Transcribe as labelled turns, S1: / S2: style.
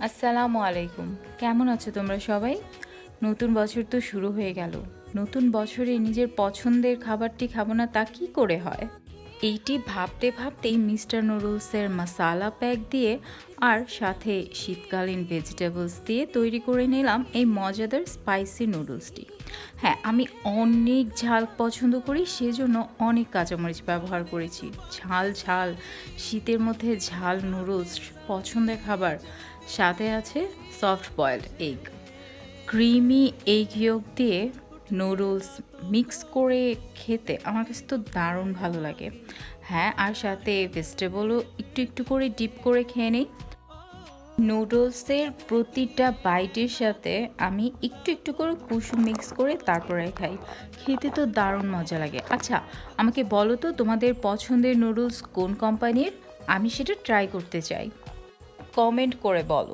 S1: আসসালামু আলাইকুম। কেমন আছো তোমরা সবাই? নতুন বছর তো শুরু হয়ে গেল। নতুন বছরে নিজের পছন্দের খাবারটি খাবো না তা কি করে হয়? এইটি ভাবতে ভাবতেই মিস্টার নুডলসের মশালা প্যাক দিয়ে আর সাথে শীতকালীন ভেজিটেবলস দিয়ে তৈরি করে নিলাম এই মজাদার স্পাইসি নুডলসটি। হ্যাঁ, আমি অনেক ঝাল পছন্দ করি, সেজন্য অনেক কাঁচামরিচ ব্যবহার করেছি। ঝাল ঝাল শীতের মধ্যে ঝাল নুডলস পছন্দের খাবার। সাথে আছে soft boiled egg, creamy egg ইয়োক দিয়ে নুডলস মিক্স করে খেতে আমার কাছে তো দারুণ ভালো লাগে। হ্যাঁ, আর সাথে ভেজিটেবলও একটু একটু করে ডিপ করে খেয়ে নিই। নুডলসের প্রতিটা বাইটের সাথে আমি একটু একটু করে কুসুম মিক্স করে তারপরে খাই। খেতে তো দারুণ মজা লাগে। আচ্ছা, আমাকে বলো তো তোমাদের পছন্দের নুডলস কোন কোম্পানির? আমি সেটা ট্রাই করতে চাই। কমেন্ট করে বলো।